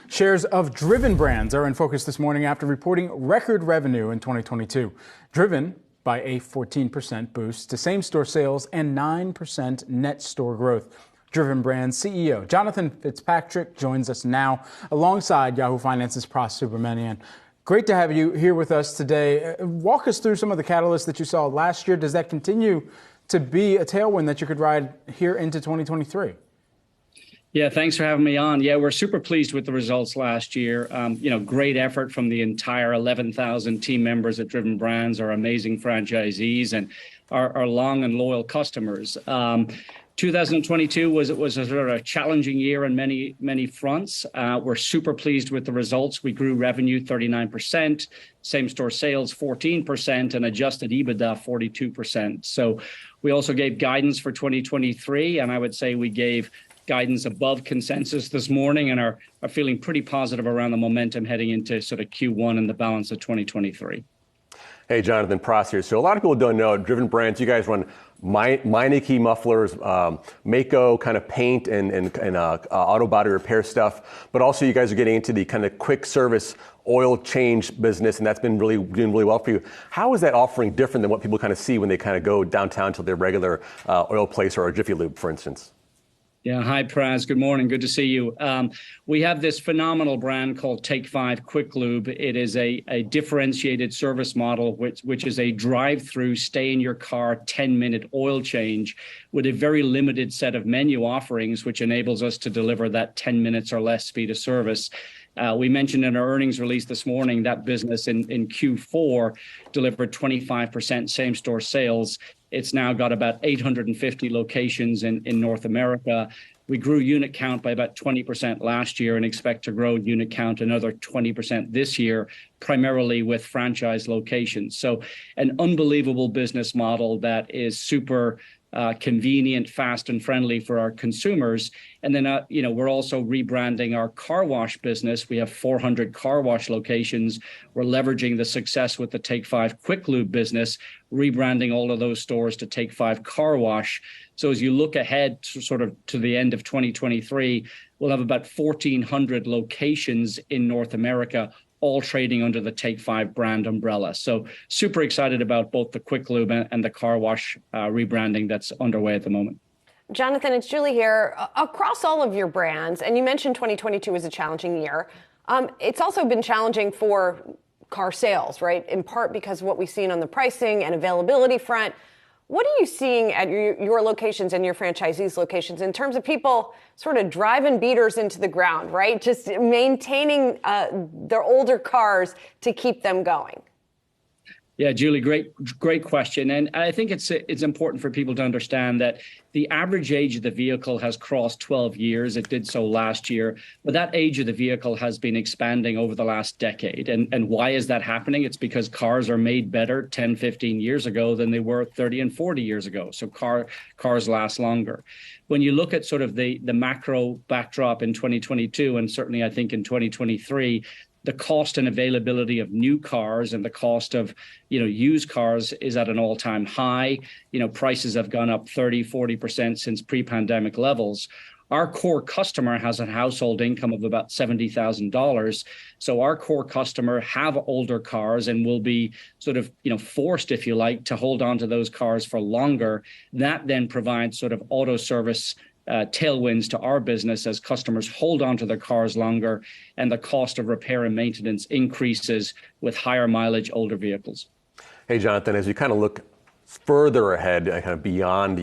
Shares of Driven Brands are in focus this morning after reporting record revenue in 2022, driven by a 14% boost to same-store sales and 9% net store growth. Driven Brands CEO Jonathan Fitzpatrick joins us now alongside Yahoo Finance's Pras Subramanian. Great to have you here with us today. Walk us through some of the catalysts that you saw last year. Does that continue to be a tailwind that you could ride here into 2023? Yeah, thanks for having me on. Yeah, we're super pleased with the results last year. Great effort from the entire 11,000 team members at Driven Brands, our amazing franchisees, and our long and loyal customers. 2022 was a sort of a challenging year on many fronts. We're super pleased with the results. We grew revenue 39%, same-store sales 14%, and adjusted EBITDA 42%. So we also gave guidance for 2023, and I would say we gave guidance above consensus this morning and are feeling pretty positive around the momentum heading into sort of Q1 and the balance of 2023. Hey, Jonathan, Pras here. So a lot of people don't know, Driven Brands, you guys run Meineke mufflers, Mako kind of paint and auto body repair stuff, but also you guys are getting into the kind of quick service oil change business, and that's been doing really well for you. How is that offering different than what people kind of see when they kind of go downtown to their regular oil place or a Jiffy Lube, for instance? Yeah, hi, Pras. Good morning. Good to see you. We have this phenomenal brand called Take 5 Quick Lube. It is a differentiated service model, which is a drive-through, stay in your car, 10-minute oil change with a very limited set of menu offerings, which enables us to deliver that 10 minutes or less speed of service. We mentioned in our earnings release this morning that business in Q4 delivered 25% same-store sales. It's now got about 850 locations in North America. We grew unit count by about 20% last year and expect to grow unit count another 20% this year, primarily with franchise locations. So an unbelievable business model that is super convenient, fast, and friendly for our consumers. And then, we're also rebranding our car wash business. We have 400 car wash locations. We're leveraging the success with the Take 5 Quick Lube business, rebranding all of those stores to Take 5 Car Wash. So as you look ahead to the end of 2023, we'll have about 1,400 locations in North America, all trading under the Take 5 brand umbrella. So super excited about both the Quick Lube and the car wash rebranding that's underway at the moment. Jonathan, it's Julie here. Across all of your brands, and you mentioned 2022 was a challenging year, it's also been challenging for car sales, right? In part because of what we've seen on the pricing and availability front. What are you seeing at your locations and your franchisees' locations in terms of people sort of driving beaters into the ground, right? Just maintaining their older cars to keep them going? Yeah, Julie, great question. And I think it's important for people to understand that the average age of the vehicle has crossed 12 years. It did so last year, but that age of the vehicle has been expanding over the last decade. And why is that happening? It's because cars are made better 10, 15 years ago than they were 30 and 40 years ago. So cars last longer. When you look at sort of the macro backdrop in 2022, and certainly I think in 2023, the cost and availability of new cars and the cost of, used cars is at an all-time high. Prices have gone up 30, 40% since pre-pandemic levels. Our core customer has a household income of about $70,000. So our core customer have older cars and will be sort of, forced, if you like, to hold on to those cars for longer. That then provides sort of auto service tailwinds to our business as customers hold on to their cars longer and the cost of repair and maintenance increases with higher mileage older vehicles. Hey, Jonathan, as you kind of look further ahead, kind of beyond,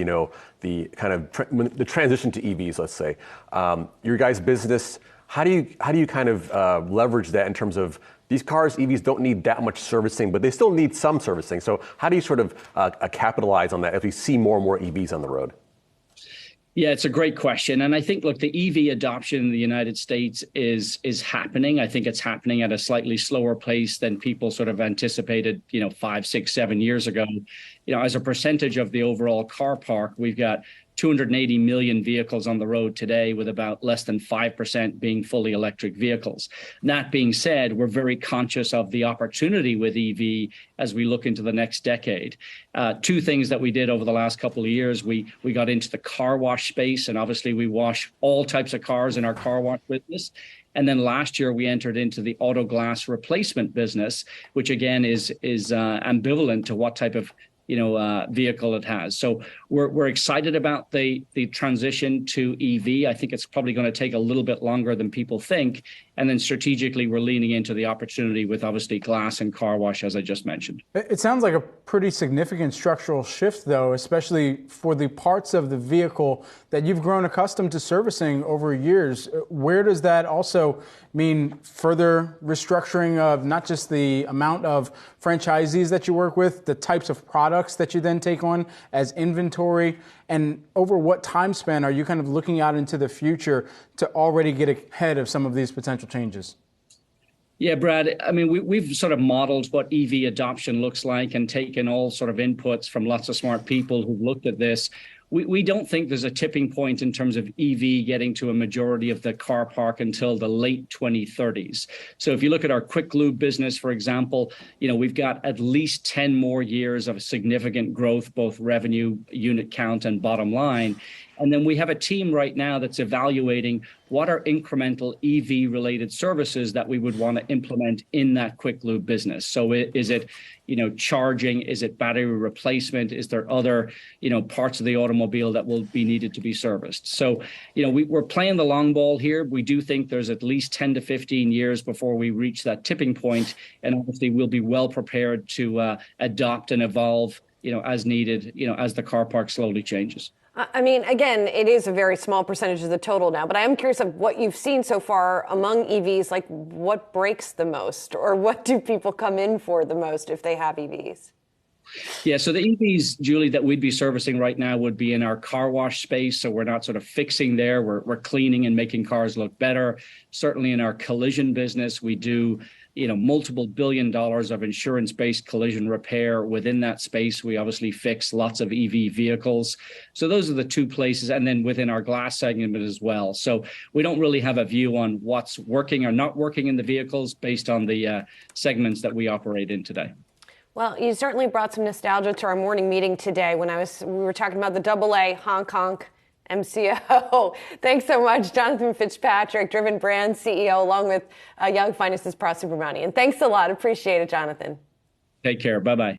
the kind of the transition to EVs, let's say, your guys' business, how do you kind of leverage that in terms of these cars, EVs don't need that much servicing, but they still need some servicing. So how do you sort of capitalize on that as we see more and more EVs on the road? Yeah, it's a great question. And I think, look, the EV adoption in the United States is happening. I think it's happening at a slightly slower pace than people sort of anticipated, 5, 6, 7 years ago. As a percentage of the overall car park, we've got 280 million vehicles on the road today, with about less than 5% being fully electric vehicles. And that being said, we're very conscious of the opportunity with EV as we look into the next decade. Two things that we did over the last couple of years: we got into the car wash space, and obviously we wash all types of cars in our car wash business. And then last year we entered into the auto glass replacement business, which again is ambivalent to what type of vehicle it has. So we're excited about the transition to EV. I think it's probably going to take a little bit longer than people think. And then strategically, we're leaning into the opportunity with obviously glass and car wash, as I just mentioned. It sounds like a pretty significant structural shift, though, especially for the parts of the vehicle that you've grown accustomed to servicing over years. Where does that also mean further restructuring of not just the amount of franchisees that you work with, the types of products that you then take on as inventory, and over what time span are you kind of looking out into the future to already get ahead of some of these potential changes? Yeah, Brad, I mean, we've sort of modeled what EV adoption looks like and taken all sort of inputs from lots of smart people who've looked at this. We don't think there's a tipping point in terms of EV getting to a majority of the car park until the late 2030s. So if you look at our quick lube business, for example, we've got at least 10 more years of significant growth, both revenue, unit count, and bottom line. And then we have a team right now that's evaluating what are incremental EV-related services that we would want to implement in that quick lube business. So is it, charging? Is it battery replacement? Is there other, parts of the automobile that will be needed to be serviced? So, we're playing the long ball here. We do think there's at least 10 to 15 years before we reach that tipping point. And obviously, we'll be well prepared to adopt and evolve, as needed, as the car park slowly changes. I mean, again, it is a very small percentage of the total now, but I am curious of what you've seen so far among EVs, like what breaks the most, or what do people come in for the most if they have EVs? Yeah, so the EVs, Julie, that we'd be servicing right now would be in our car wash space. So we're not sort of fixing there. We're cleaning and making cars look better. Certainly in our collision business, we do multiple $1 billion of insurance-based collision repair. Within that space, we obviously fix lots of EV vehicles. So those are the two places. And then within our glass segment as well. So we don't really have a view on what's working or not working in the vehicles based on the segments that we operate in today. Well, you certainly brought some nostalgia to our morning meeting today when we were talking about the AA honk honk MCO. Thanks so much, Jonathan Fitzpatrick, Driven Brands CEO, along with Yahoo Finance's Pras Subramanian. Thanks a lot. Appreciate it, Jonathan. Take care. Bye-bye.